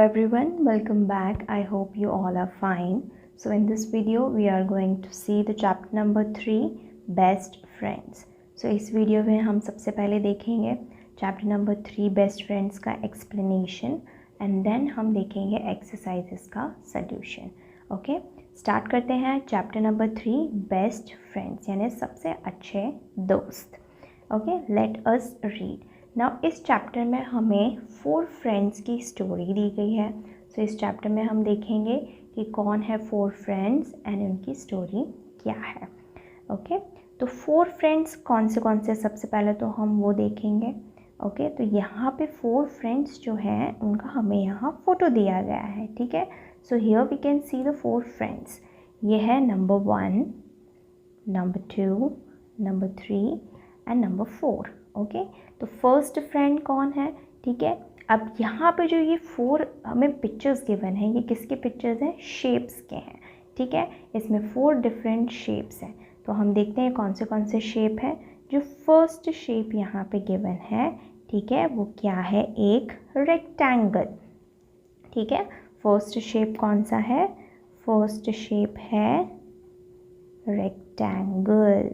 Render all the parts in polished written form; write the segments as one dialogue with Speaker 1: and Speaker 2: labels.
Speaker 1: everyone, welcome back. I hope you all are fine. So in this video we are going to see the chapter number 3 best friends. So इस video में हम सबसे पहले देखेंगे chapter number 3 best friends का explanation and then हम देखेंगे exercises का सॉल्यूशन. ओके, स्टार्ट करते हैं चैप्टर नंबर 3 बेस्ट फ्रेंड्स यानी सबसे अच्छे दोस्त. Okay, let us read. Now इस चैप्टर में हमें 4 फ्रेंड्स की स्टोरी दी गई है. सो इस चैप्टर में हम देखेंगे कि कौन है 4 फ्रेंड्स एंड उनकी स्टोरी क्या है. ओके, तो 4 फ्रेंड्स कौन से सबसे पहले तो हम वो देखेंगे. ओके, तो यहाँ पे 4 फ्रेंड्स जो हैं उनका हमें यहाँ फ़ोटो दिया गया है. ठीक है, so here we can see the 4 friends. ये है number 1, number 2, number 3 and number 4. Okay, तो फर्स्ट फ्रेंड कौन है. ठीक है, अब यहाँ पे जो ये 4 हमें पिक्चर्स गिवन है, ये किसके पिक्चर्स हैं, शेप्स के हैं. ठीक है, इसमें 4 डिफरेंट शेप्स हैं. तो हम देखते हैं कौन से शेप है. जो फर्स्ट शेप यहाँ पे गिवन है, ठीक है, वो क्या है, एक रेक्टेंगल. ठीक है, फर्स्ट शेप कौन सा है, फर्स्ट शेप है रेक्टेंगल.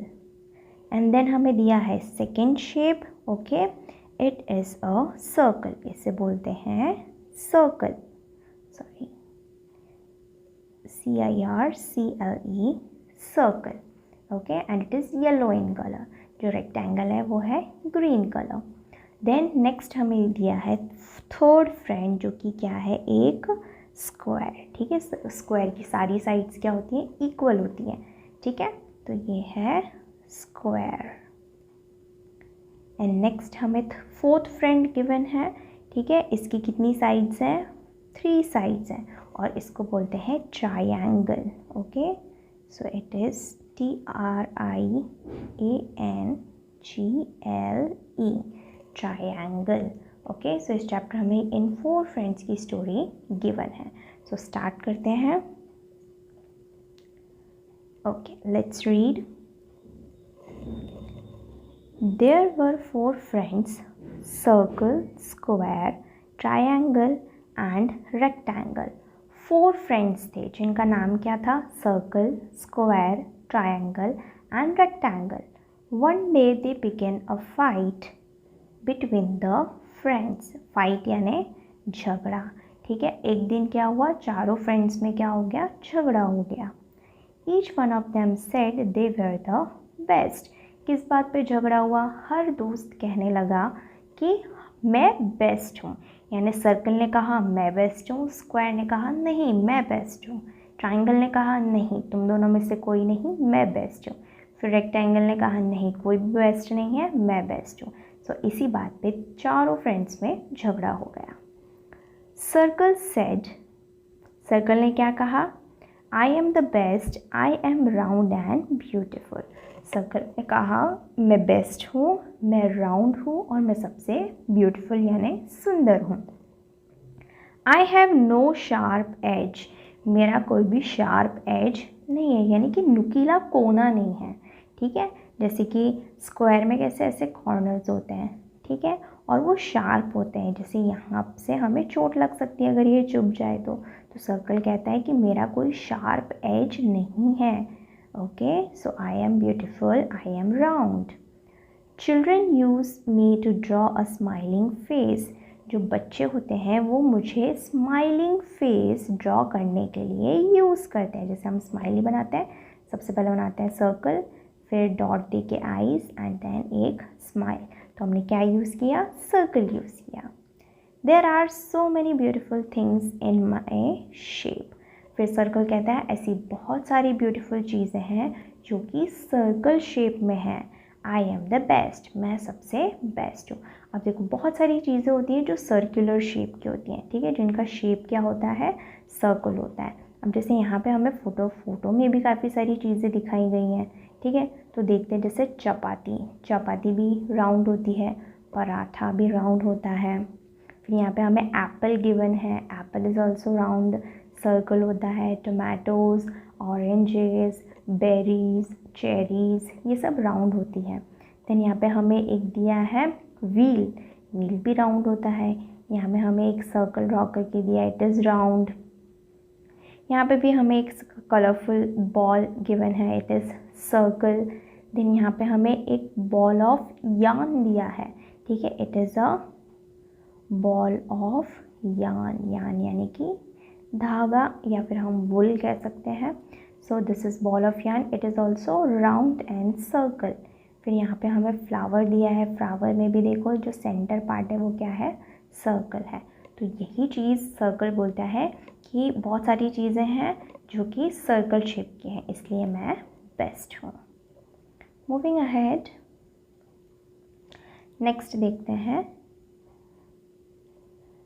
Speaker 1: एंड देन हमें दिया है second shape. Okay, it is a circle. इसे बोलते हैं circle, sorry CIRCLE, circle. Okay, and it is yellow in colour. जो रेक्टेंगल है वो है ग्रीन कलर. देन नेक्स्ट हमें दिया है थर्ड फ्रेंड, जो कि क्या है, एक स्क्वायर. ठीक है, स्क्वायर की सारी साइड्स क्या होती हैं, इक्वल होती हैं. ठीक है, तो ये है स्क्वायर. एंड नेक्स्ट हमें फोर्थ फ्रेंड गिवन है. ठीक है, इसकी कितनी साइड्स हैं, 3 साइड्स हैं और इसको बोलते हैं triangle. Okay, so it is TRIANGLE, triangle. Okay, so इस चैप्टर में इन 4 फ्रेंड्स की स्टोरी गिवन है. सो स्टार्ट करते हैं. Okay, let's read. There were 4 friends, circle, square, triangle and rectangle. 4 friends थे जिनका नाम क्या था, circle, square, triangle and rectangle. One day they began a fight between the friends. Fight यानी झगड़ा. ठीक है, एक दिन क्या हुआ, चारों फ्रेंड्स में क्या हो गया, झगड़ा हो गया. Each one of them said they were the best. किस बात पे झगड़ा हुआ, हर दोस्त कहने लगा कि मैं बेस्ट हूँ. यानी सर्कल ने कहा मैं बेस्ट हूँ, स्क्वायर ने कहा नहीं मैं बेस्ट हूँ, ट्रायंगल ने कहा नहीं तुम दोनों में से कोई नहीं मैं बेस्ट हूँ, फिर रेक्टेंगल ने कहा नहीं कोई भी बेस्ट नहीं है मैं बेस्ट हूँ. सो इसी बात पे चारों फ्रेंड्स में झगड़ा हो गया. सर्कल सेड, सर्कल ने क्या कहा, I am the best, I am round and beautiful. Circle ने कहा मैं बेस्ट हूँ, मैं राउंड हूँ और मैं सबसे ब्यूटीफुल यानी सुंदर हूँ. I have no sharp edge, मेरा कोई भी शार्प एज नहीं है, यानी कि नुकीला कोना नहीं है. ठीक है, जैसे कि स्क्वायर में कैसे ऐसे कॉर्नर्स होते हैं. ठीक है, और वो शार्प होते हैं, जैसे यहाँ से हमें चोट लग सकती है अगर ये चुभ जाए तो सर्कल कहता है कि मेरा कोई शार्प एज नहीं है. Okay, so I am beautiful, I am round. Children use me to draw a smiling face. जो बच्चे होते हैं वो मुझे स्माइलिंग फेस ड्रॉ करने के लिए यूज़ करते हैं. जैसे हम स्माइली बनाते हैं, सबसे पहले बनाते हैं सर्कल, फिर डॉट दे के आईज एंड देन एक स्माइल. तो हमने क्या यूज़ किया, सर्कल यूज़ किया. There are so many beautiful things in my shape. फिर सर्कल कहता है ऐसी बहुत सारी ब्यूटीफुल चीज़ें हैं जो कि सर्कल शेप में हैं. आई एम द बेस्ट, मैं सबसे बेस्ट हूँ. अब देखो बहुत सारी चीज़ें होती हैं जो सर्कुलर शेप की होती हैं. ठीक है, जिनका शेप क्या होता है, सर्कल होता है. अब जैसे यहाँ पे हमें फ़ोटो में भी काफ़ी सारी चीज़ें दिखाई गई हैं. ठीक है, तो देखते हैं जैसे चपाती भी राउंड होती है, पराठा भी राउंड होता है. फिर यहाँ पे हमें एप्पल गिवन है, Apple is also round, circle होता है. टोमेटोज़, ऑरेंजेस, बेरीज़, चेरीज़, ये सब राउंड होती है. देन यहाँ पे हमें एक दिया है व्हील भी राउंड होता है. यहाँ में हमें एक सर्कल ड्रॉ करके दिया, इट इज़ राउंड। यहाँ पे भी हमें एक कलरफुल बॉल गिवन है, इट इज़ सर्कल। देन यहाँ पे हमें एक बॉल ऑफ यार्न दिया है, ठीक है, it is a ball of yarn. Yarn यानी कि धागा या फिर हम वुल कह सकते हैं। So this is ball of yarn, it is also round and circle. फिर यहाँ पे हमें फ्लावर दिया है, फ्लावर में भी देखो जो सेंटर पार्ट है वो क्या है, सर्कल है। तो यही चीज़ सर्कल बोलता है कि बहुत सारी चीज़ें हैं जो कि सर्कल शेप की हैं, इसलिए मैं बेस्ट हूँ। मूविंग अहेड, नेक्स्ट देखते हैं।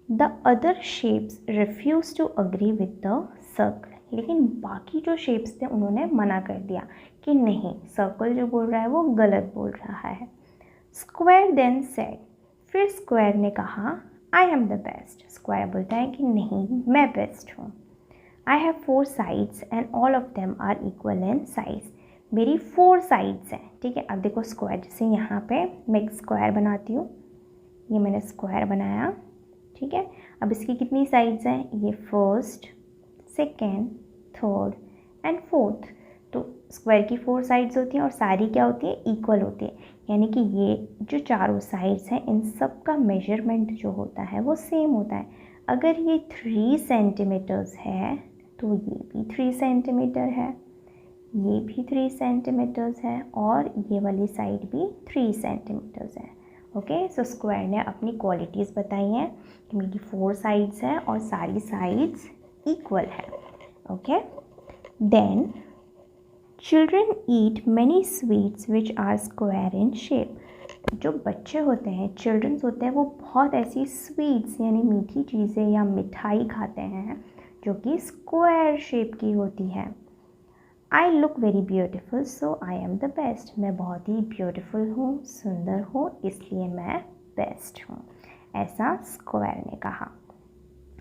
Speaker 1: The other shapes refuse to agree with the circle. लेकिन बाकी जो शेप्स थे उन्होंने मना कर दिया कि नहीं, सर्कल जो बोल रहा है वो गलत बोल रहा है। स्क्वायर देन सेड, फिर स्क्वायर ने कहा I am the best. Square बोलता है कि नहीं, मैं बेस्ट हूँ। I have 4 sides and all of them are equal in size. मेरी 4 साइड्स हैं, ठीक है। अब देखो स्क्वायर, जैसे यहाँ पे मैं एक स्क्वायर बनाती हूँ, ये मैंने स्क्वायर बनाया, ठीक है। अब इसकी कितनी साइड्स हैं, ये first, second, third and fourth. तो स्क्वायर की 4 साइड्स होती हैं और सारी क्या होती है, इक्वल होती है। यानी कि ये जो चारों साइड्स हैं इन सब का मेजरमेंट जो होता है वो सेम होता है। अगर ये 3 सेंटीमीटर्स है तो ये भी 3 सेंटीमीटर है, ये भी 3 सेंटीमीटर्स है और ये वाली साइड भी 3 सेंटीमीटर्स है। ओके, सो स्क्वायर ने अपनी क्वालिटीज़ बताई हैं कि मेरी 4 साइड्स हैं और सारी साइड्स इक्वल है। Okay, then children eat many sweets which are square in shape. जो बच्चे होते हैं, चिल्ड्रंस होते हैं, वो बहुत ऐसी स्वीट्स यानी मीठी चीज़ें या मिठाई खाते हैं जो कि स्क्वायर शेप की होती है। I look very beautiful so I am the best. मैं बहुत ही ब्यूटिफुल हूँ, सुंदर हूँ, इसलिए मैं बेस्ट हूँ, ऐसा स्क्वायर ने कहा।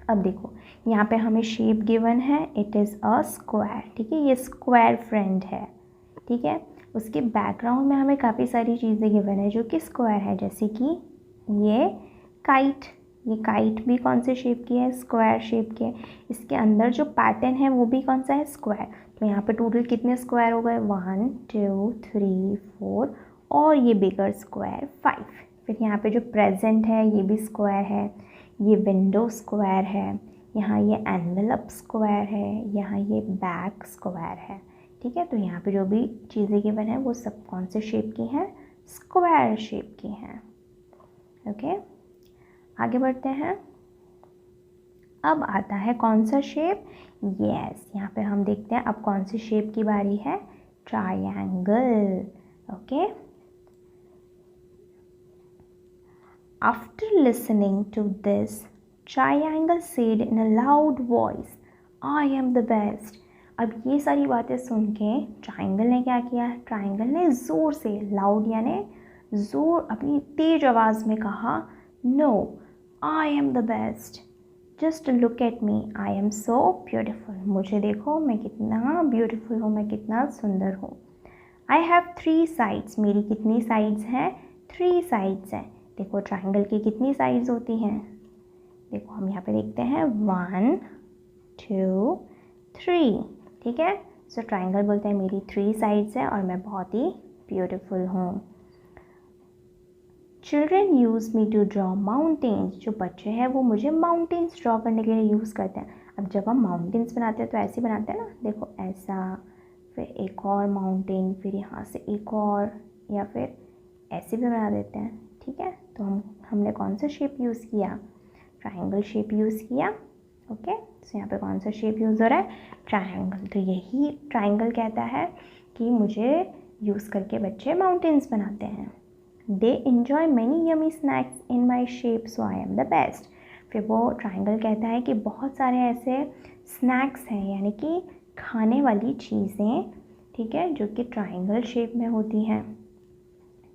Speaker 1: अब देखो यहाँ पे हमें शेप गिवन है, इट इज़ अ स्क्वायर, ठीक है, ये स्क्वायर फ्रेंड है, ठीक है। उसके बैकग्राउंड में हमें काफ़ी सारी चीज़ें गिवन है जो कि स्क्वायर है, जैसे कि ये काइट, ये काइट भी कौन से शेप की है, स्क्वायर शेप की है। इसके अंदर जो पैटर्न है वो भी कौन सा है, स्क्वायर। तो यहाँ पे टोटल कितने स्क्वायर हो गए, 1 2 3 4 और ये बिगर स्क्वायर 5। फिर यहाँ पे जो प्रेजेंट है ये भी स्क्वायर है, ये विंडो स्क्वायर है, यहाँ ये एनवेलप स्क्वायर है, यहाँ ये बैक स्क्वायर है, ठीक है। तो यहाँ पे जो भी चीज़ें गिवन है वो सब कौन से शेप की हैं, स्क्वायर शेप की हैं। ओके, आगे बढ़ते हैं। अब आता है कौन सा शेप, यस, यहाँ पे हम देखते हैं अब कौन सी शेप की बारी है, triangle. Okay, after listening to this triangle said in a loud voice I am the best. अब ये सारी बातें सुन के ट्रायंगल ने क्या किया, ट्रायंगल ने ज़ोर से, लाउड यानी ज़ोर, अपनी तेज आवाज़ में कहा, no I am the best, just look at me, I am so beautiful. मुझे देखो, मैं कितना ब्यूटिफुल हूँ, मैं कितना सुंदर हूँ। आई हैव 3 साइड्स, मेरी कितनी साइड्स हैं, 3 साइड्स हैं। देखो ट्रायंगल की कितनी साइड्स होती हैं, देखो हम यहाँ पे देखते हैं 1 2 3, ठीक है। सो ट्रायंगल बोलते हैं मेरी 3 साइड्स हैं और मैं बहुत ही ब्यूटिफुल हूँ। Children use me to draw mountains, जो बच्चे हैं वो मुझे माउंटेन्स ड्रॉ करने के लिए यूज़ करते हैं। अब जब हम माउंटेन्स बनाते हैं तो ऐसे बनाते हैं ना, देखो ऐसा, फिर एक और माउंटेन, फिर यहाँ से एक और, या फिर ऐसे भी बना देते हैं, ठीक है। तो हमने कौन सा शेप यूज़ किया, ट्रायंगल शेप यूज़ किया। ओके, सो यहाँ पे कौन सा शेप यूज़ हो रहा है, ट्रायंगल। तो यही ट्रायंगल कहता है कि मुझे यूज़ करके बच्चे माउंटेन्स बनाते हैं। They enjoy many yummy snacks in my shape so I am the best. फिर वो ट्रायंगल कहता है कि बहुत सारे ऐसे स्नैक्स हैं, यानी कि खाने वाली चीज़ें, ठीक है, जो कि ट्रायंगल शेप में होती हैं,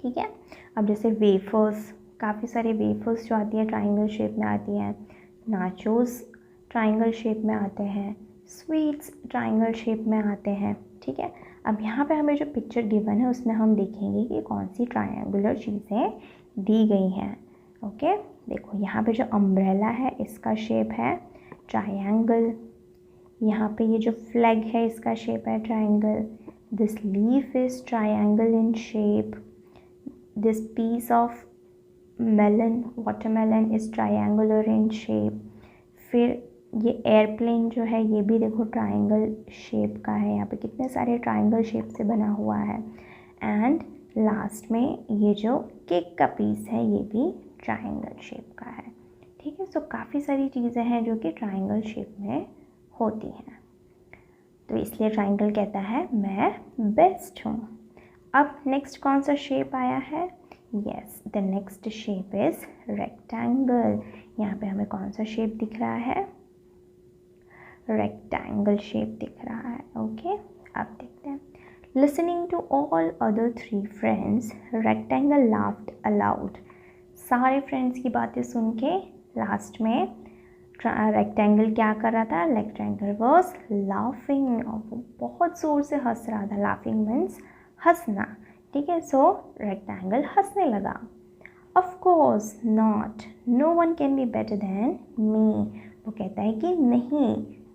Speaker 1: ठीक है। अब जैसे वेफर्स, काफ़ी सारे वेफर्स जो आती है ट्रायंगल शेप में आती हैं, नाचोस ट्रायंगल शेप में आते हैं, स्वीट्स ट्रायंगल शेप में आते हैं, ठीक है। अब यहाँ पे हमें जो पिक्चर गिवन है उसमें हम देखेंगे कि कौन सी ट्रायंगुलर चीज़ें दी गई हैं। ओके, देखो यहाँ पे जो अम्ब्रेला है इसका शेप है ट्रायंगल, यहाँ पे ये जो फ्लैग है इसका शेप है triangle, this leaf is triangle in shape, this piece of melon watermelon is triangular in shape, फिर ये एयरप्लेन जो है ये भी देखो ट्रायंगल शेप का है, यहाँ पे कितने सारे ट्रायंगल शेप से बना हुआ है। एंड लास्ट में ये जो केक का पीस है ये भी ट्रायंगल शेप का है। ठीक है, सो काफ़ी सारी चीज़ें हैं जो कि ट्रायंगल शेप में होती हैं, तो इसलिए ट्रायंगल कहता है मैं बेस्ट हूँ। अब नेक्स्ट कौन सा शेप आया है? Yes, the next shape is rectangle. यहाँ पे हमें कौन सा शेप दिख रहा है? रेक्टेंगल शेप दिख रहा है। ओके, अब देखते हैं। Listening to all other 3 friends, rectangle laughed aloud. सारे फ्रेंड्स की बातें सुन के लास्ट में रेक्टेंगल क्या कर रहा था? रेक्टेंगल वॉज लाफिंग, और वो बहुत ज़ोर से हंस रहा था। लाफिंग मीन्स हंसना। ठीक है, सो रेक्टेंगल हंसने लगा। Of course not, no one can be better than me. वो कहता है कि नहीं,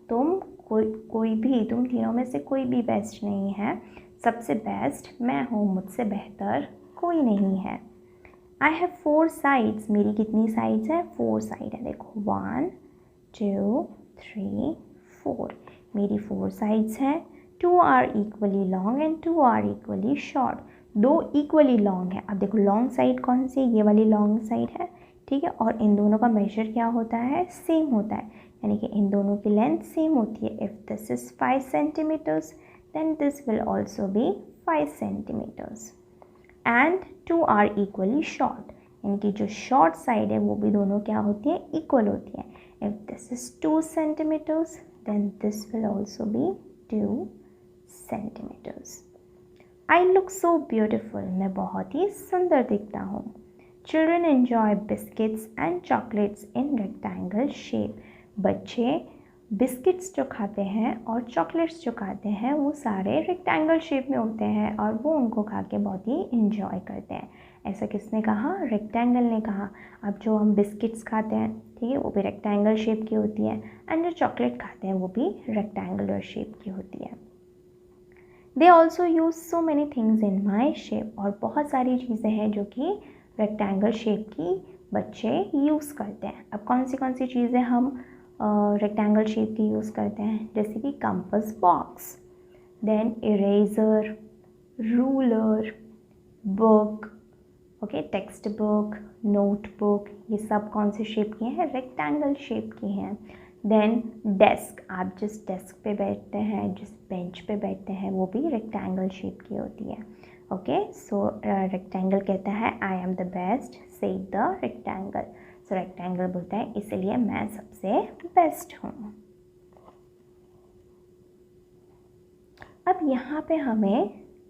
Speaker 1: तुम कोई भी, तुम तीनों में से कोई भी बेस्ट नहीं है, सबसे बेस्ट मैं हूँ, मुझसे बेहतर कोई नहीं है। आई हैव 4 साइड्स, मेरी कितनी साइड्स हैं? 4 साइड है। देखो 1 2 3 4, मेरी 4 साइड्स हैं। 2 are equally long and 2 are equally short. 2 equally long है। अब देखो लॉन्ग साइड कौन सी? ये वाली लॉन्ग साइड है। ठीक है, और इन दोनों का मेजर क्या होता है? सेम होता है, यानी कि इन दोनों की लेंथ सेम होती है। If this is 5 centimetres then this will also be 5 centimetres. And 2 are equally short, यानी कि जो शॉर्ट साइड है वो भी दोनों क्या होती है? इक्वल होती है। If this is 2 centimetres then this will also be 2 centimetres. I look so beautiful, मैं बहुत ही सुंदर दिखता हूँ। Children enjoy biscuits and chocolates in rectangle shape. बच्चे बिस्किट्स जो खाते हैं और चॉकलेट्स जो खाते हैं वो सारे रेक्टेंगल शेप में होते हैं, और वो उनको खा के बहुत ही इन्जॉय करते हैं। ऐसा किसने कहा? रेक्टेंगल ने कहा। अब जो हम बिस्किट्स खाते हैं, ठीक है, वो भी रेक्टेंगल शेप की होती है, एंड जो चॉकलेट खाते हैं वो भी रेक्टेंगुलर शेप की होती है। They also use so many things in my shape, और बहुत सारी चीज़ें हैं जो कि रेक्टेंगल शेप की बच्चे यूज़ करते हैं। अब कौन सी चीज़ें हम रेक्टेंगल शेप की यूज़ करते हैं? जैसे कि compass box, then eraser, ruler, book, okay, textbook, notebook, ये सब कौन से शेप की हैं? रेक्टेंगल शेप की हैं। देन डेस्क, आप जिस डेस्क पे बैठते हैं, जिस बेंच पे बैठते हैं, वो भी रेक्टेंगल शेप की होती है। ओके, सो रेक्टेंगल कहता है आई एम द बेस्ट, से द रेक्टेंगल। सो रेक्टेंगल बोलता है इसलिए मैं सबसे बेस्ट हूँ। अब यहाँ पे हमें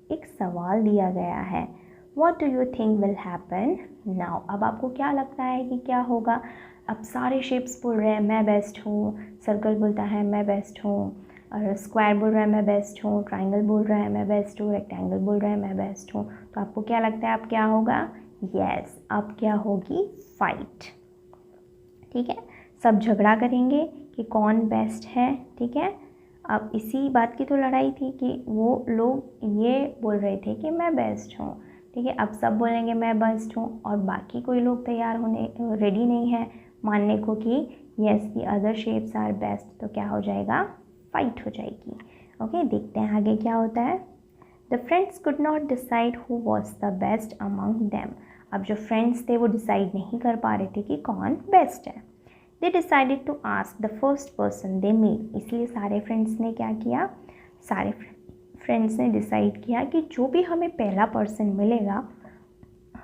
Speaker 1: एक सवाल दिया गया है, What do you think will happen now? अब आपको क्या लगता है कि क्या होगा? अब सारे शेप्स बोल रहे हैं मैं बेस्ट हूँ, सर्कल बोलता है मैं बेस्ट हूँ, और स्क्वायर बोल रहा है मैं बेस्ट हूँ, ट्रायंगल बोल रहा है मैं बेस्ट हूँ, रेक्टेंगल बोल रहा है मैं बेस्ट हूँ। तो आपको क्या लगता है अब क्या होगा? यस, अब क्या होगी? फाइट। ठीक है, सब झगड़ा करेंगे कि कौन बेस्ट है। ठीक है, अब इसी बात की तो लड़ाई थी कि वो लोग ये बोल रहे थे कि मैं बेस्ट हूँ। ठीक है, अब सब बोलेंगे मैं बेस्ट हूँ, और बाकी कोई लोग तैयार होने रेडी नहीं है मानने को कि yes the other shapes are best. तो क्या हो जाएगा? फाइट हो जाएगी। ओके, देखते हैं आगे क्या होता है। The friends could not decide who was the best among them. अब जो फ्रेंड्स थे वो डिसाइड नहीं कर पा रहे थे कि कौन बेस्ट है। They decided to ask the first person they meet. इसलिए सारे फ्रेंड्स ने क्या किया? सारे फ्रेंड्स ने डिसाइड किया कि जो भी हमें पहला पर्सन मिलेगा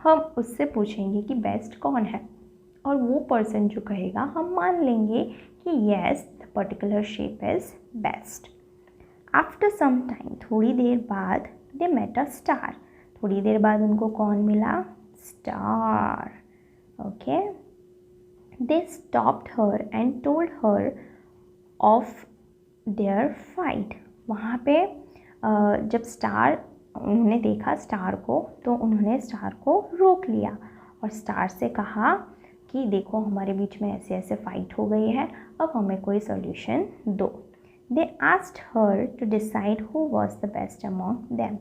Speaker 1: हम उससे पूछेंगे कि बेस्ट कौन है, और वो पर्सन जो कहेगा हम मान लेंगे कि yes the particular shape is best. After some time, थोड़ी देर बाद, दे मेट अ स्टार। थोड़ी देर बाद उनको कौन मिला? Star. Okay, they stopped her and told her of their fight. वहाँ पे जब उन्होंने देखा स्टार को, तो उन्होंने स्टार को रोक लिया और स्टार से कहा कि देखो हमारे बीच में ऐसे ऐसे फाइट हो गई है, अब हमें कोई सोल्यूशन दो। They asked her to decide who was the best among them.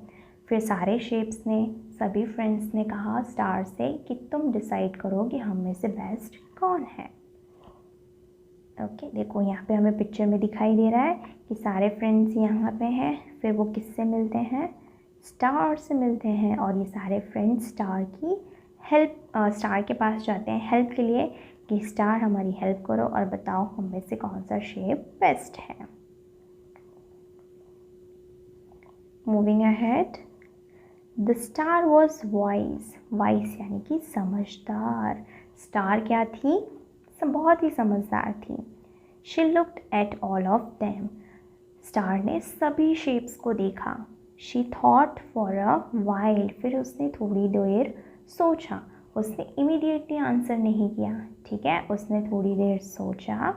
Speaker 1: फिर सारे शेप्स ने, सभी फ्रेंड्स ने कहा स्टार से कि तुम डिसाइड करो कि हम में से बेस्ट कौन है। ओके, देखो यहाँ पे हमें पिक्चर में दिखाई दे रहा है कि सारे फ्रेंड्स यहाँ पे हैं। फिर वो किससे मिलते हैं? स्टार से मिलते हैं। और ये सारे फ्रेंड्स स्टार के पास जाते हैं हेल्प के लिए कि स्टार हमारी हेल्प करो और बताओ हम में से कौन सा शेप बेस्ट है। Moving ahead, the star was wise. Wise यानी कि समझदार। स्टार क्या थी? बहुत ही समझदार थी। She looked at all of them. Star ने सभी शेप्स को देखा। She thought for a while. फिर उसने थोड़ी देर सोचा। उसने इमीडिएटली आंसर नहीं किया, ठीक है, उसने थोड़ी देर सोचा।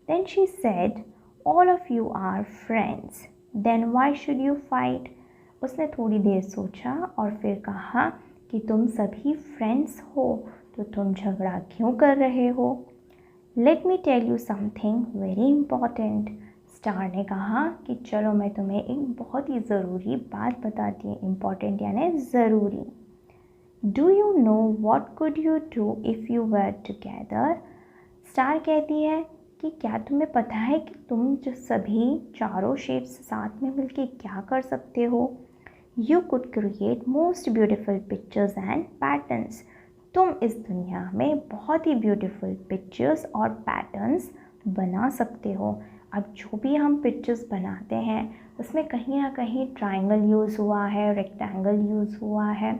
Speaker 1: Then she said, all of you are friends, then why should you fight. उसने थोड़ी देर सोचा और फिर कहा कि तुम सभी फ्रेंड्स हो तो तुम झगड़ा क्यों कर रहे हो। Let me tell you something very important. Star ने कहा कि चलो मैं तुम्हें एक बहुत ही ज़रूरी बात बताती हूँ। इम्पॉर्टेंट यानी ज़रूरी। Do you know what could you do if you were together. Star कहती है कि क्या तुम्हें पता है कि तुम जो सभी चारों शेप्स साथ में मिलके क्या कर सकते हो। You could create most beautiful pictures and patterns. तुम इस दुनिया में बहुत ही ब्यूटीफुल पिक्चर्स और पैटर्न्स बना सकते हो। अब जो भी हम पिक्चर्स बनाते हैं उसमें कहीं ना कहीं ट्रायंगल यूज़ हुआ है, रेक्टेंगल यूज़ हुआ है,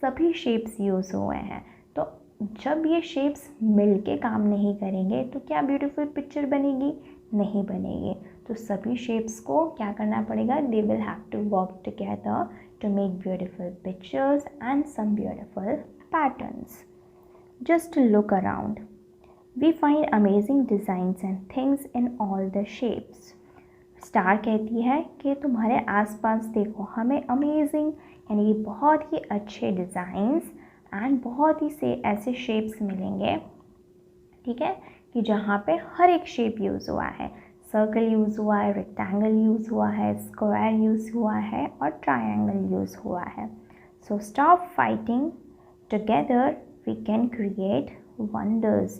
Speaker 1: सभी शेप्स यूज़ हुए हैं। तो जब ये शेप्स मिलके काम नहीं करेंगे तो क्या ब्यूटीफुल पिक्चर बनेगी? नहीं बनेगी। तो सभी शेप्स को क्या करना पड़ेगा? They will have to work together to make beautiful pictures and some beautiful patterns. Just look around. We find amazing designs and things in all the shapes. Star कहती है कि तुम्हारे आसपास देखो, हमें अमेजिंग यानी कि बहुत ही अच्छे डिज़ाइंस एंड बहुत ही से ऐसे शेप्स मिलेंगे, ठीक है, कि जहाँ पे हर एक शेप यूज़ हुआ है। सर्कल यूज़ हुआ है, रेक्टेंगल यूज़ हुआ है, स्क्वायर यूज़ हुआ है और ट्रायंगल यूज़ हुआ है। So stop fighting, together we can create wonders.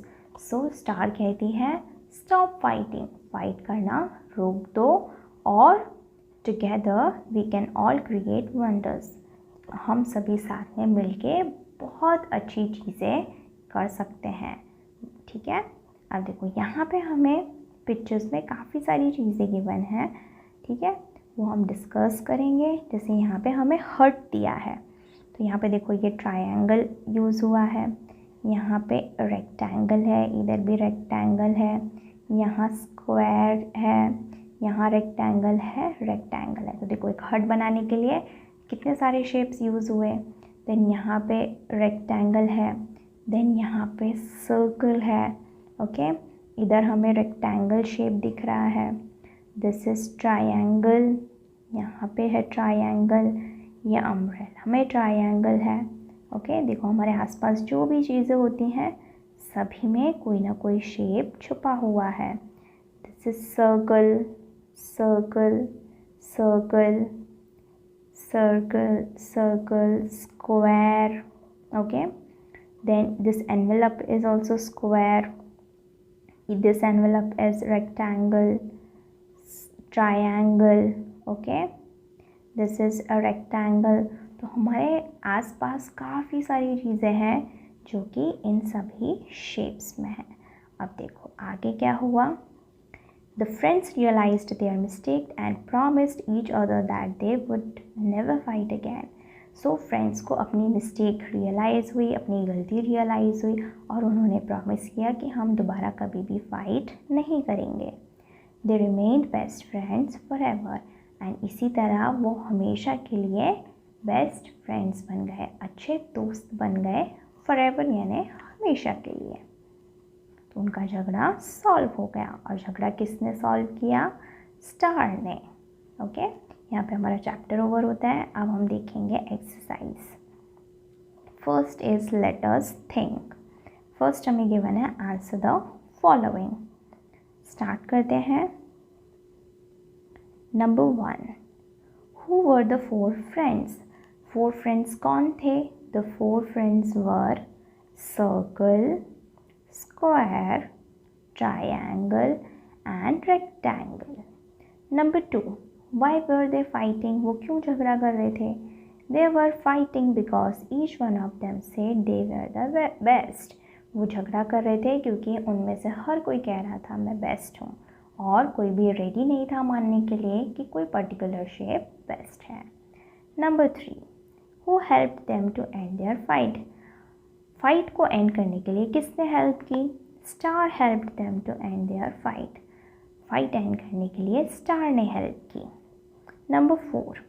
Speaker 1: So star कहती है stop fighting, फाइट करना रोक दो, और together we can all create wonders, हम सभी साथ में मिलके बहुत अच्छी चीज़ें कर सकते हैं, ठीक है। अब देखो यहाँ पे हमें पिक्चर्स में काफ़ी सारी चीज़ें गिवन हैं, ठीक है, वो हम डिस्कस करेंगे। जैसे यहाँ पे हमें हर्ट दिया है, तो यहाँ पे देखो ये ट्रायंगल यूज़ हुआ है, यहाँ पे रेक्टेंगल है, इधर भी रेक्टेंगल है, यहाँ स्क्वायर है, यहाँ रेक्टेंगल है। तो देखो एक हार्ट बनाने के लिए कितने सारे शेप्स यूज़ हुए। देन यहाँ पे रेक्टेंगल है, देन यहाँ पे सर्कल है, ओके, इधर हमें रेक्टेंगल शेप दिख रहा है। दिस इज़ ट्रायंगल, यहाँ पे है ट्रायंगल, ये अम्ब्रेला में ट्रायंगल है, ओके। देखो हमारे आसपास जो भी चीज़ें होती हैं सभी में कोई ना कोई शेप छुपा हुआ है। This is circle, circle, circle, circle, circle, square, okay. Then this envelope is also square, this envelope is rectangle, triangle, okay, this is a rectangle. तो हमारे आसपास काफ़ी सारी चीज़ें हैं जो कि इन सभी शेप्स में हैं। अब देखो आगे क्या हुआ। The friends realised their mistake and promised each other that they would never fight again. So friends को अपनी मिस्टेक रियलाइज़ हुई, अपनी गलती रियलाइज़ हुई, और उन्होंने प्रॉमिस किया कि हम दोबारा कभी भी फाइट नहीं करेंगे। They remained best friends for ever, and इसी तरह वो हमेशा के लिए बेस्ट फ्रेंड्स बन गए, अच्छे दोस्त बन गए, फॉरएवर यानी हमेशा के लिए। तो उनका झगड़ा सॉल्व हो गया, और झगड़ा किसने सॉल्व किया? स्टार ने, ओके। यहाँ पे हमारा चैप्टर ओवर होता है। अब हम देखेंगे exercise. First is let us think. First हमें गिवन है आंसर द फॉलोइंग। स्टार्ट करते हैं। Number 1, who were the 4 friends? 4 friends कौन थे? The 4 friends were circle, square, triangle and rectangle. Number 2, why were they fighting? वो क्यों झगड़ा कर रहे थे? They were fighting because each one of them said they were the best. वो झगड़ा कर रहे थे क्योंकि उनमें से हर कोई कह रहा था मैं बेस्ट हूँ, और कोई भी रेडी नहीं था मानने के लिए कि कोई पर्टिकुलर शेप बेस्ट है। Number 3, who help them to end their fight? Fight को एंड करने के लिए किसने हेल्प की? Star help them to end their fight. Fight end करने के लिए स्टार ने हेल्प की। Number 4,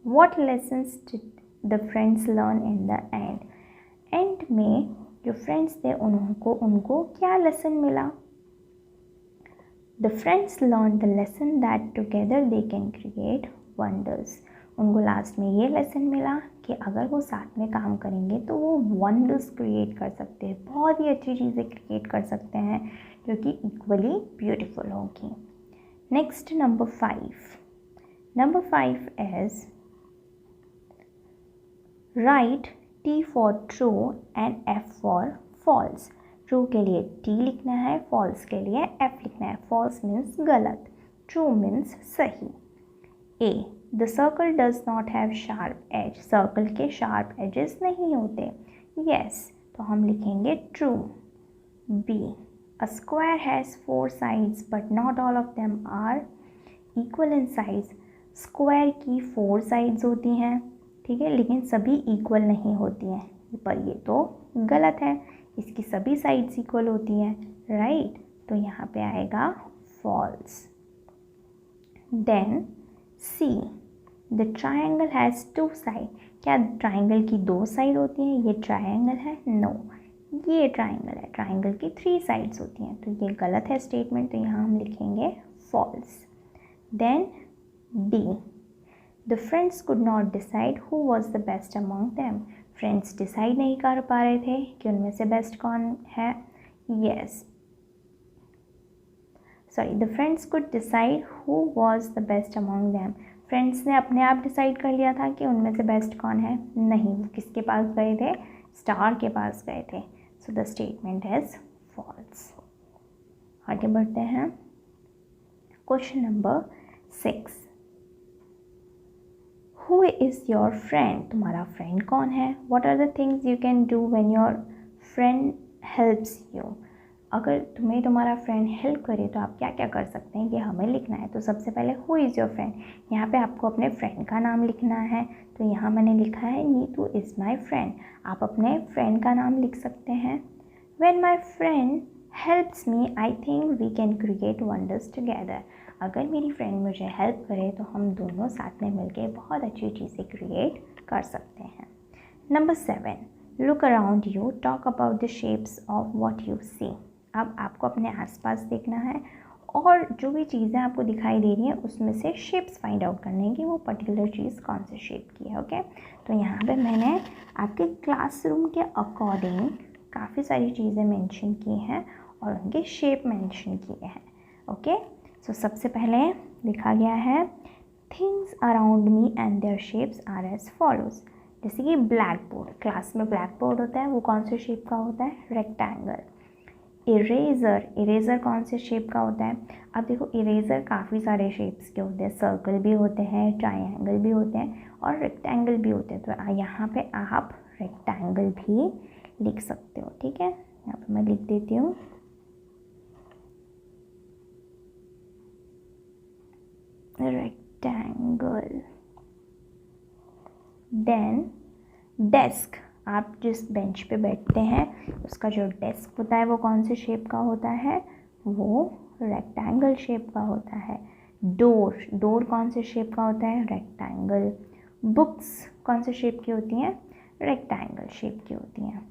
Speaker 1: what lessons did the friends learn in the end? End में जो फ्रेंड्स थे उनको क्या लेसन मिला? The friends learn the lesson that together they can create wonders. उनको लास्ट में ये लेसन मिला कि अगर वो साथ में काम करेंगे तो वो वंडर्स क्रिएट कर सकते हैं, बहुत ही अच्छी चीज़ें क्रिएट कर सकते हैं जो कि इक्वली ब्यूटीफुल होगी। Next number 5। Number 5 is right T for true and F for false. True के लिए T लिखना है, फॉल्स के लिए F लिखना है। फॉल्स मीन्स गलत, ट्रू मीन्स सही। A, the circle does not have sharp edge. Circle के शार्प एजेस नहीं होते। यस, तो हम लिखेंगे true. B, a square has 4 sides but not all of them are equal in size. Square की 4 sides होती हैं, ठीक है, लेकिन सभी इक्वल नहीं होती हैं, पर ये तो गलत है, इसकी सभी साइड्स इक्वल होती हैं, राइट। तो यहाँ पे आएगा false. Then C, the triangle has 2 side. क्या ट्रायंगल की 2 साइड होती हैं? ये ट्रायंगल है, नो, ये ट्रायंगल है, ट्रायंगल की 3 साइड्स होती हैं, तो ये गलत है स्टेटमेंट, तो यहाँ हम लिखेंगे false. Then D, the friends could not decide who was the best among them. Friends decide नहीं कर पा रहे थे कि उनमें से बेस्ट कौन है। Yes, sorry, the friends could decide who was the best among them. Friends ने अपने आप डिसाइड कर लिया था कि उनमें से बेस्ट कौन है। नहीं, वो किसके पास गए थे? स्टार के पास गए थे। So the statement is false. आगे बढ़ते हैं। Question number 6, who is your friend? तुम्हारा फ्रेंड कौन है? What are the things you can do when your friend helps you? अगर तुम्हें तुम्हारा फ्रेंड हेल्प करे तो आप क्या क्या कर सकते हैं, ये हमें लिखना है। तो सबसे पहले हु इज़ योर फ्रेंड, यहाँ पे आपको अपने फ्रेंड का नाम लिखना है। तो यहाँ मैंने लिखा है नीतू इज़ माई फ्रेंड। आप अपने फ्रेंड का नाम लिख सकते हैं। When my friend helps me I think we can create wonders together. अगर मेरी फ्रेंड मुझे हेल्प करे तो हम दोनों साथ में मिलकर बहुत अच्छी चीज़ें क्रिएट कर सकते हैं। Number 7, look around you, talk about the shapes of what you see. अब आपको अपने आसपास देखना है और जो भी चीज़ें आपको दिखाई दे रही हैं उसमें से शेप्स फाइंड आउट करने की, वो पर्टिकुलर चीज़ कौन से शेप की है। ओके, तो यहाँ पे मैंने आपके क्लासरूम के अकॉर्डिंग काफ़ी सारी चीज़ें मेंशन की हैं और उनके शेप मेंशन किए हैं। ओके, सो सबसे पहले लिखा गया है things around me and their shapes are as follows. जैसे कि ब्लैक बोर्ड, क्लास में ब्लैक बोर्ड होता है, वो कौन से शेप का होता है? रेक्टेंगल। इरेज़र, इरेज़र कौन से शेप का होता है? अब देखो, इरेज़र काफ़ी सारे शेप्स के होते हैं, सर्कल भी होते हैं, ट्रायंगल भी होते हैं और रेक्टेंगल भी होते हैं। तो यहाँ पे आप रेक्टेंगल भी लिख सकते हो, ठीक है। यहाँ पे मैं लिख देती हूँ रेक्टेंगल। देन डेस्क, आप जिस बेंच पे बैठते हैं उसका जो डेस्क होता है वो कौन से शेप का होता है? वो रेक्टेंगल शेप का होता है। डोर, डोर कौन से शेप का होता है? रेक्टेंगल। बुक्स कौन से शेप की होती हैं? रेक्टेंगल शेप की होती हैं,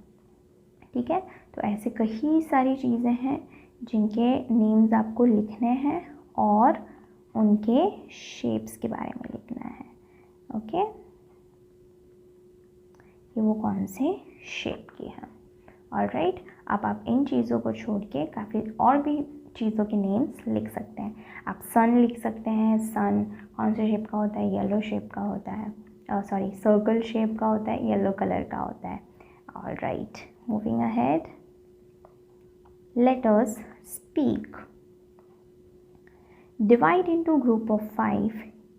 Speaker 1: ठीक है। तो ऐसे कई सारी चीज़ें हैं जिनके नेम्स आपको लिखने हैं और उनके शेप्स के बारे में लिखना है। ओके, ये वो कौन से शेप की है। ऑलराइट, अब आप इन चीज़ों को छोड़ के काफ़ी और भी चीज़ों के नेम्स लिख सकते हैं। आप सन लिख सकते हैं। सन कौन से शेप का होता है? येलो शेप का होता है, सॉरी सर्कल शेप का होता है, येलो कलर का होता है। All right, moving ahead, let us speak. Divide into group of 5.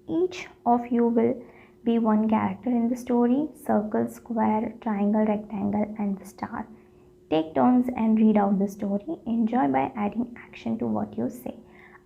Speaker 1: Each of you will be one character in the story: circle, square, triangle, rectangle, and the star. Take turns and read out the story. Enjoy by adding action to what you say.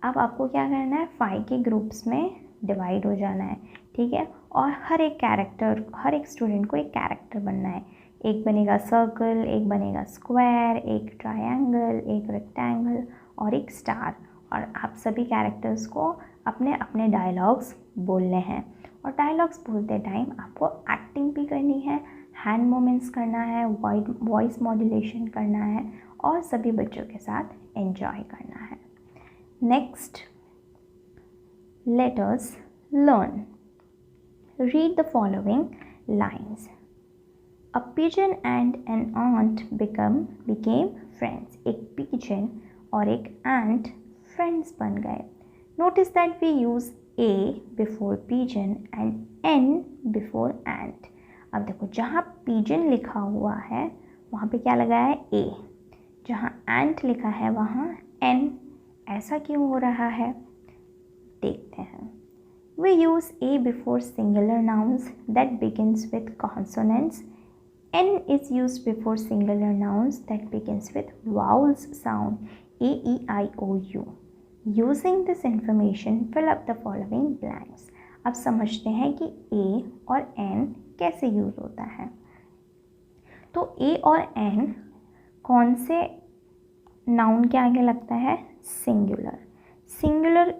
Speaker 1: अब आपको क्या करना है? 5 के groups में divide हो जाना है, ठीक है। और हर एक कैरेक्टर, हर एक स्टूडेंट को एक कैरेक्टर बनना है। एक बनेगा सर्कल, एक बनेगा स्क्वायर, एक ट्रायंगल, एक रेक्टेंगल और एक स्टार। और आप सभी कैरेक्टर्स को अपने अपने डायलॉग्स बोलने हैं। और डायलॉग्स बोलते टाइम आपको एक्टिंग भी करनी है, हैंड मूवमेंट्स करना है, वॉइस मॉड्यूलेशन करना है और सभी बच्चों के साथ एंजॉय करना है। Next, let us learn. Read the following lines. A pigeon and an ant became friends. एक पिजन और एक एंट फ्रेंड्स बन गए। Notice that we use a before pigeon and an before ant. अब देखो, जहाँ पिजन लिखा हुआ है वहाँ पे क्या लगा है? ए। जहाँ एंट लिखा है वहाँ एन। ऐसा क्यों हो रहा है? देखते हैं। We use a before singular nouns that begins with consonants. N is used before singular nouns that begins with vowels sound A, E, I, O, U. Using this information, fill up the following blanks. अब समझते हैं कि A और N कैसे use होता है। तो A और N कौन से नाउन के आगे लगता है? सिंगुलर। सिंगुलर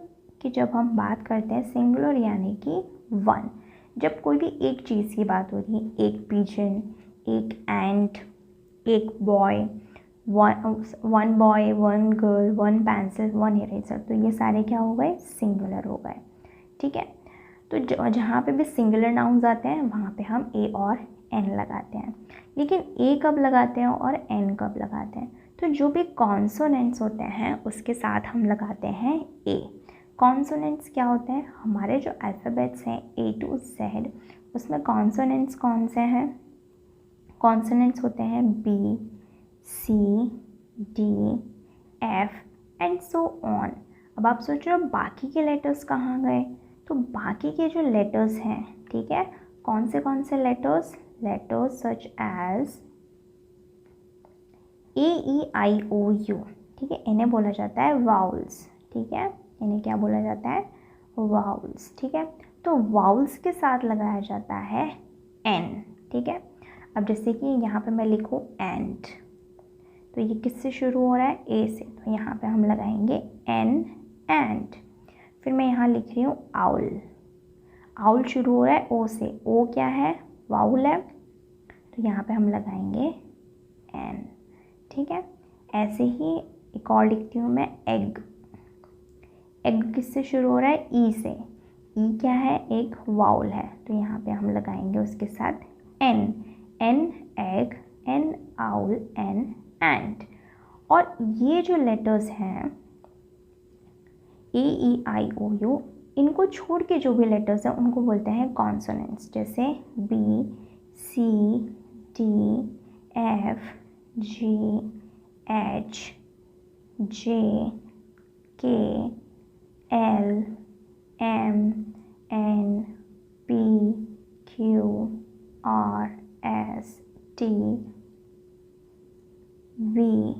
Speaker 1: की जब हम बात करते हैं, सिंगुलर यानी कि वन, जब कोई भी एक चीज़ की बात होती है, एक पिजन, एक एंट, एक boy, one boy, one girl, one pencil, one eraser, तो ये सारे क्या हो गए? सिंगुलर हो गए, ठीक है। तो जहाँ पे भी सिंगुलर नाउन्स आते हैं वहाँ पे हम ए और एन लगाते हैं। लेकिन ए कब लगाते हैं और एन कब लगाते हैं? तो जो भी कॉन्सोनेंट्स होते हैं उसके साथ हम लगाते हैं ए। कॉन्सोनेंट्स क्या होते हैं? हमारे जो अल्फ़ाबेट्स हैं ए टू जेड, उसमें कॉन्सोनेंट्स कौन से हैं? कॉन्सोनेंट्स होते हैं B, C, D, F and so on. अब आप सोच रहे हो बाकी के लेटर्स कहाँ गए? तो बाकी के जो लेटर्स हैं, ठीक है, कौन से letters? Letters such as A, E, I, O, U, ठीक है, इन्हें बोला जाता है वाउल्स, ठीक है, इन्हें क्या बोला जाता है? वाउल्स, ठीक है। तो वाउल्स के साथ लगाया जाता है एन, ठीक है। अब जैसे कि यहाँ पे मैं लिखूँ एंड, तो ये किससे शुरू हो रहा है? ए से, तो यहाँ पे हम लगाएंगे एन एंड। फिर मैं यहाँ लिख रही हूँ आउल, आउल शुरू हो रहा है ओ से, ओ क्या है? वाउल है, तो यहाँ पे हम लगाएंगे एन, ठीक है। ऐसे ही एक और लिखती हूँ मैं एग, एग किससे शुरू हो रहा है? ई से, ई क्या है? एक वाउल है, तो यहाँ पे हम लगाएंगे उसके साथ an, an egg, an owl, an end. और ये जो लेटर्स हैं ए, ई, आई, ओ, यू, इनको छोड़ के जो भी लेटर्स हैं उनको बोलते हैं कॉन्सोनेंट्स। जैसे B, C, D, F, G, H, J, K, L, M, N, P, Q, R, S, T, V,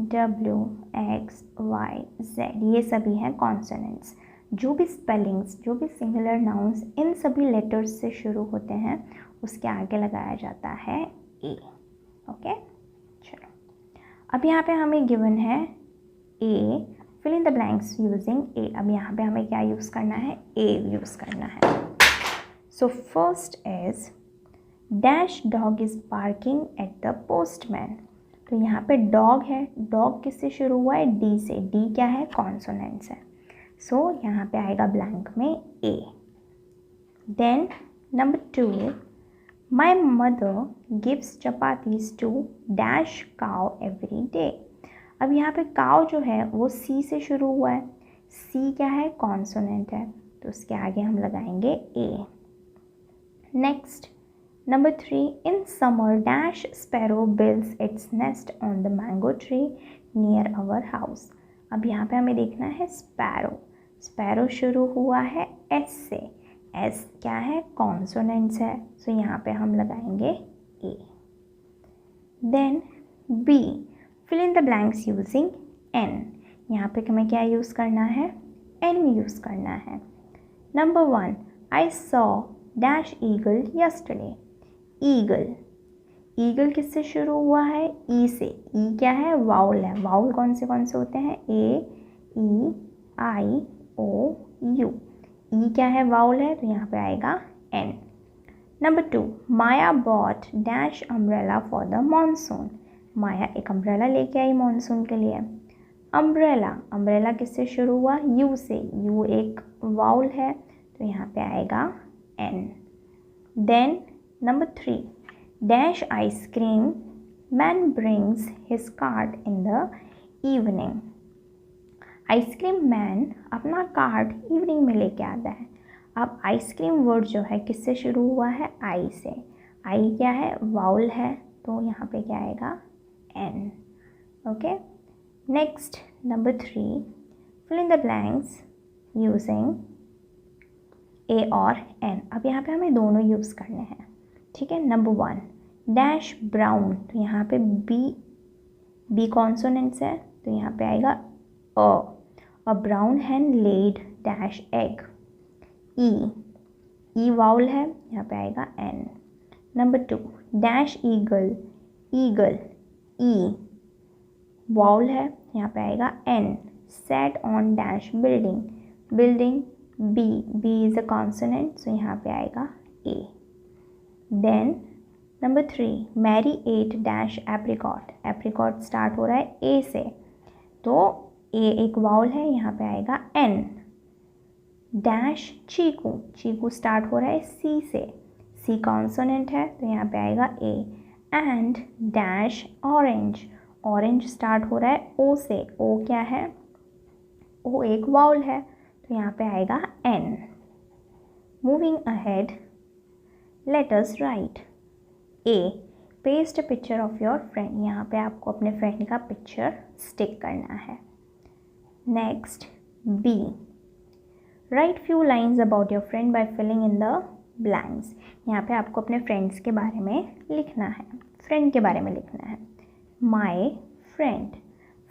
Speaker 1: W, X, Y, Z, ये सभी हैं कॉन्सोनेंट्स। जो भी स्पेलिंग्स, जो भी सिंगुलर नाउन्स इन सभी लेटर्स से शुरू होते हैं उसके आगे लगाया जाता है ए, ओके। चलो, अब यहाँ पे हमें गिवन है a, fill in the blanks using a. अब यहाँ पे हमें क्या यूज़ करना है? ए यूज़ करना है। So first is dash dog is barking at the postman. तो यहाँ पे डॉग है, डॉग किससे शुरू हुआ है? डी से, डी क्या है? कॉन्सोनेंट्स है, सो यहाँ पे आएगा ब्लैंक में a. Then number 2, My mother gives chapatis to dash cow every day. अब यहाँ पे काव जो है वो सी से शुरू हुआ है, सी क्या है, कॉन्सोनेंट है, तो उसके आगे हम लगाएंगे a. Next number 3, in summer dash sparrow builds its nest on the mango tree near our house. अब यहाँ पे हमें देखना है स्पैरो. स्पैरो शुरू हुआ है एस से, एस क्या है, कॉन्सोनेंट्स है, सो यहाँ पे हम लगाएंगे a. Then B, fill in the blanks using an. यहाँ पे हमें क्या यूज़ करना है, एन यूज़ करना है. Number 1, I saw dash eagle yesterday. Eagle, eagle किससे शुरू हुआ है, ई से. ई क्या है, वाउल है. वाउल कौन से होते हैं, ए, ई, आई, ओ, यू. ई क्या है, वाउल है, तो यहाँ पे आएगा an. Number 2, Maya bought dash umbrella for the monsoon. Maya एक अम्ब्रेला लेके आई मानसून के लिए. अम्ब्रेला, अम्ब्रेला किससे शुरू हुआ, यू से. यू एक वाउल है, तो यहाँ पे आएगा an. Then number 3, dash ice cream man brings his cart in the evening. Ice cream man अपना कार्ट इवनिंग में लेके आता है. अब आइसक्रीम वर्ड जो है किससे शुरू हुआ है, आई से. आई क्या है, वाउल है, तो यहाँ पे क्या आएगा, an. Okay. Next number 3, fill in the blanks using a और एन. अब यहाँ पे हमें दोनों यूज़ करने हैं, ठीक है. नंबर 1, डैश ब्राउन, तो यहाँ पे बी कॉन्सोनेंट्स है, तो यहाँ पे आएगा a brown hen laid dash egg. E vowel है, यहाँ पे आएगा an. Number 2, dash eagle. Eagle, E vowel है, यहाँ पे आएगा an. Sat on dash building. Building, B is a consonant, so यहाँ पे आएगा a. Then number 3, Mary ate dash apricot. Apricot start हो रहा है ए से, तो ए एक वाउल है, यहाँ पे आएगा एन. डैश चीकू. चीकू स्टार्ट हो रहा है सी से, सी कॉन्सोनेंट है, तो यहाँ पे आएगा a. And dash orange. Orange start हो रहा है ओ से. ओ क्या है, ओ एक वाउल है, तो यहाँ पे आएगा an. Moving ahead, let us write. A, paste a picture of your friend. यहाँ पे आपको अपने फ्रेंड का पिक्चर स्टिक करना है. Next B, write few lines about your friend by filling in the blanks. यहाँ पे आपको अपने फ्रेंड्स के बारे में लिखना है, फ्रेंड के बारे में लिखना है. My friend.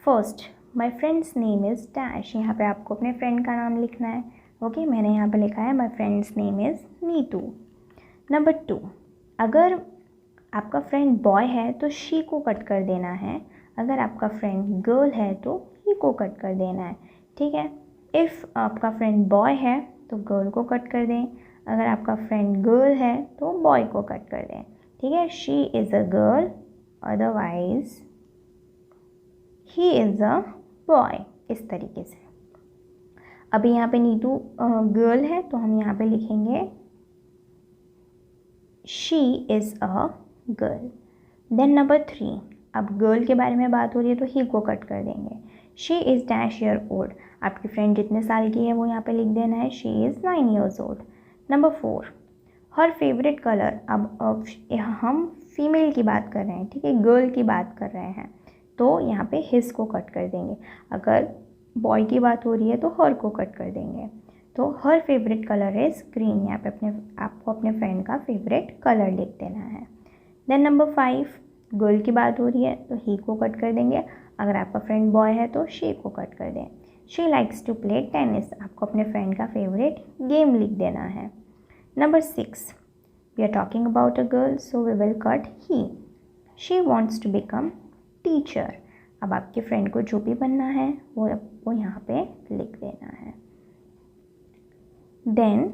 Speaker 1: First, my friends name is dash. यहाँ पे आपको अपने फ्रेंड का नाम लिखना है. ओके, मैंने यहाँ पे लिखा है my friends name is Neetu. Number 2, अगर आपका फ्रेंड बॉय है तो शी को कट कर देना है. अगर आपका फ्रेंड गर्ल है तो ही को कट कर देना है, ठीक है. इफ़ आपका फ्रेंड बॉय है तो गर्ल को कट कर दें. अगर आपका फ्रेंड गर्ल है तो बॉय को कट कर दें, ठीक है. She is a girl, otherwise he is a boy, इस तरीके से. अभी यहाँ पे नीतू गर्ल है, तो हम यहाँ पे लिखेंगे she is a girl. Then number 3, अब गर्ल के बारे में बात हो रही है तो ही को कट कर देंगे. She is dash year old. आपकी फ्रेंड जितने साल की है वो यहाँ पे लिख देना है, she is 9 years old. Number 4, her favourite colour. अब हम फीमेल की बात कर रहे हैं, ठीक है, गर्ल की बात कर रहे हैं, तो यहाँ पे हिज को कट कर देंगे. अगर बॉय की बात हो रही है तो हर को कट कर देंगे. तो हर फेवरेट कलर इज़ ग्रीन. यहाँ पे आपको अपने फ्रेंड का फेवरेट कलर लिख देना है. देन नंबर 5, गर्ल की बात हो रही है तो ही को कट कर देंगे. अगर आपका फ्रेंड बॉय है तो शी को कट कर दें. She likes to play tennis. आपको अपने फ्रेंड का फेवरेट गेम लिख देना है. Number 6, we are talking about a girl, so we will cut he. She wants to become teacher. अब आपके फ्रेंड को जो भी बनना है वो यहाँ पे लिख देना है. Then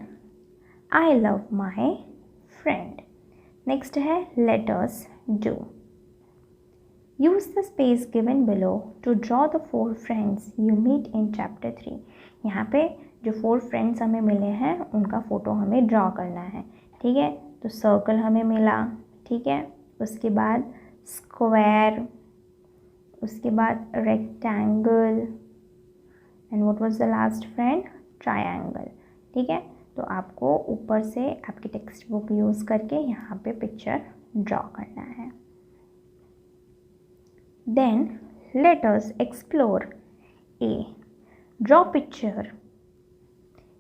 Speaker 1: I love my friend. Next है let us do. Use the space given below to draw the 4 friends you meet in chapter 3. यहाँ पे जो 4 फ्रेंड्स हमें मिले हैं उनका फ़ोटो हमें ड्रॉ करना है, ठीक है. तो सर्कल हमें मिला, ठीक है। उसके बाद स्क्वायर, उसके बाद rectangle, and what was the last friend, triangle, ठीक है। तो आपको ऊपर से आपकी टेक्स्ट बुक यूज़ करके यहाँ पे पिक्चर ड्रॉ करना है। Then let us explore A, draw picture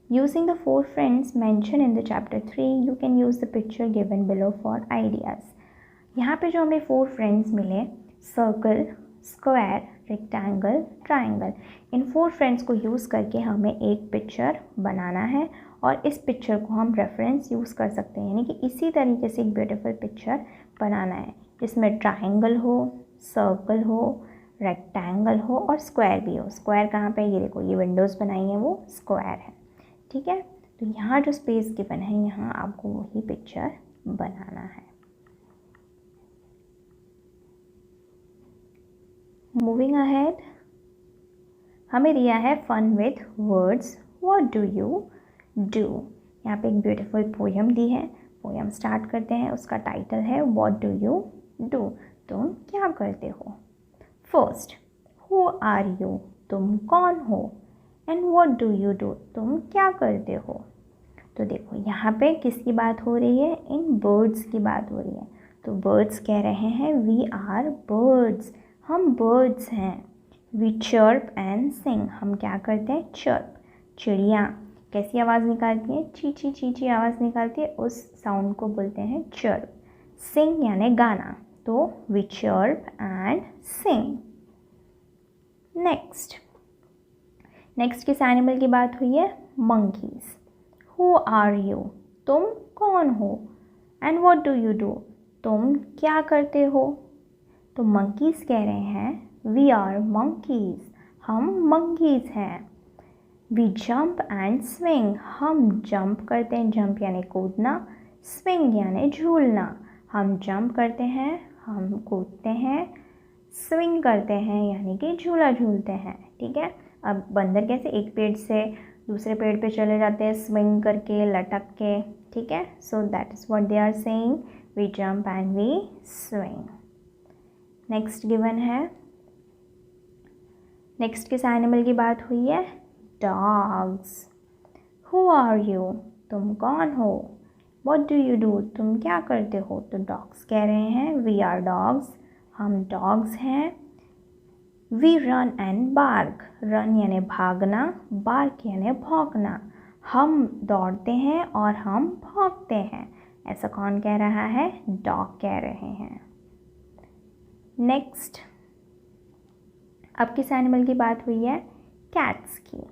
Speaker 1: using the 4 friends mentioned in the chapter 3. You can use the picture given below for ideas. यहाँ पे जो हमें 4 फ्रेंड्स मिले, सर्कल, स्क्वायर, रेक्टेंगल, ट्रायंगल, इन 4 फ्रेंड्स को use करके हमें एक पिक्चर बनाना है और इस पिक्चर को हम रेफरेंस यूज़ कर सकते हैं, यानी कि इसी तरीके से एक ब्यूटीफुल पिक्चर बनाना है जिसमें ट्रायंगल हो, सर्कल हो, रेक्टेंगल हो और स्क्वायर भी हो। स्क्वायर कहाँ पे, ये देखो, ये विंडोज़ बनाई हैं वो स्क्वायर है, ठीक है। तो यहाँ जो स्पेस गिवन है, यहाँ आपको वही पिक्चर बनाना है। मूविंग अहेड, हमें दिया है fun with words, what do you do. यहाँ पे एक ब्यूटीफुल पोयम दी है, पोयम स्टार्ट करते हैं। उसका टाइटल है व्हाट डू यू डू, तुम क्या करते हो। फर्स्ट, हु आर यू, तुम कौन हो। And what do you do, तुम क्या करते हो। तो देखो यहाँ पे किसकी बात हो रही है, इन बर्ड्स की बात हो रही है। तो बर्ड्स कह रहे हैं वी आर बर्ड्स, हम बर्ड्स हैं। वी चर्प एंड सिंग, हम क्या करते हैं, चर्प। चिड़िया कैसी आवाज़ निकालती है, चीची चीची आवाज़ निकालती है, उस साउंड को बोलते हैं चर्प। सिंग यानी गाना, तो we chirp and sing. Next किस एनिमल की बात हुई है, मंकीज़। हु आर यू, तुम कौन हो। And what do you do, तुम क्या करते हो। तो मंकीज़ कह रहे हैं वी आर मंकीज़, हम मंकीज़ हैं। वी जंप एंड स्विंग, हम जंप करते हैं, जंप यानी कूदना, स्विंग यानी झूलना। हम जंप करते हैं, हम कूदते हैं, स्विंग करते हैं यानी कि झूला झूलते हैं, ठीक है। अब बंदर कैसे एक पेड़ से दूसरे पेड़ पे चले जाते हैं, स्विंग करके, लटक के, ठीक है। So that is what they are saying, we jump and we swing. Next given है, नेक्स्ट किस एनिमल की बात हुई है, डॉग्स। हु आर यू, तुम कौन हो। व्हाट डू यू डू, तुम क्या करते हो। तो डॉग्स कह रहे हैं वी आर डॉग्स, हम डॉग्स हैं। We run and bark, run यानी भागना, बार्क यानी भौंकना। हम दौड़ते हैं और हम भौंकते हैं। ऐसा कौन कह रहा है, डॉग कह रहे हैं। नेक्स्ट, अब किस एनिमल की बात हुई है, कैट्स की।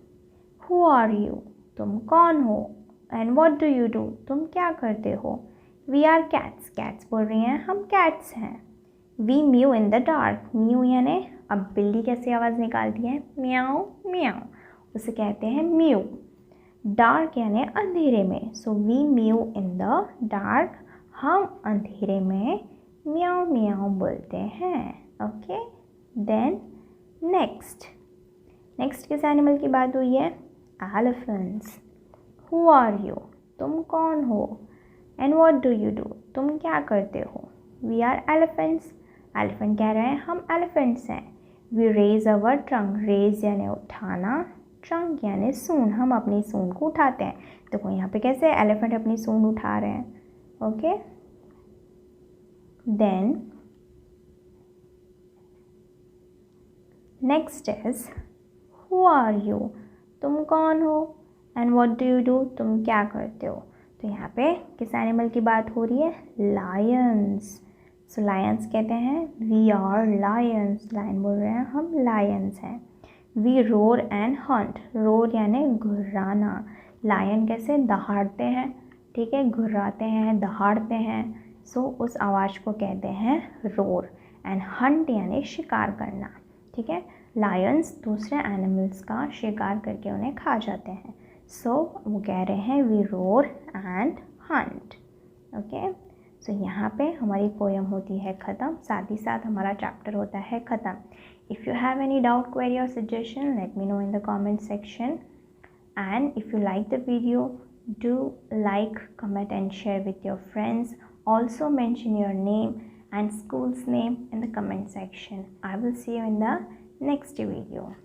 Speaker 1: हु आर यू, तुम कौन हो। And what do you do, तुम क्या करते हो। वी आर कैट्स, कैट्स बोल रही हैं हम कैट्स हैं। We mew in the dark, mew यानी, अब बिल्ली कैसे आवाज़ निकालती है, म्याऊ म्याऊ, उसे कहते हैं म्यू। डार्क यानी अंधेरे में, so we mew in the dark, हम अंधेरे में म्याऊ म्याऊ बोलते हैं, ओके। देन नेक्स्ट किस एनिमल की बात हुई है, एलिफेंट्स। हु आर यू, तुम कौन हो। And what do you do, तुम क्या करते हो। वी आर एलिफेंट्स, एलिफेंट कह रहे हैं हम एलिफेंट्स हैं। We raise our trunk, raise यानी उठाना, ट्रंक यानी सूंड, हम अपनी सूंड को उठाते हैं। देखो यहाँ पे कैसे एलिफेंट अपनी सूंड उठा रहे हैं, okay. Then next is who are you, तुम कौन हो। And what do you do, तुम क्या करते हो। तो यहाँ पे किस एनिमल की बात हो रही है, लायंस। सो लायंस कहते हैं वी आर लायंस, लायन बोल रहे हैं हम लायंस हैं। We roar and hunt, roar यानी घुर्राना, लायन कैसे दहाड़ते हैं, ठीक है, घुर्राते हैं, दहाड़ते हैं, सो उस आवाज़ को कहते हैं रोर। एंड हंट यानी शिकार करना, ठीक है। लायंस दूसरे एनिमल्स का शिकार करके उन्हें खा जाते हैं, सो वो कह रहे हैं we roar and hunt, okay. So यहाँ पे हमारी पोयम होती है ख़त्म, साथ ही साथ हमारा चैप्टर होता है ख़त्म। If you have any doubt, query और suggestion, let me know in the comment section. And if you like the video, Do like, comment and share with your friends. Also mention your name and school's name in the comment section. I will see you in the next video.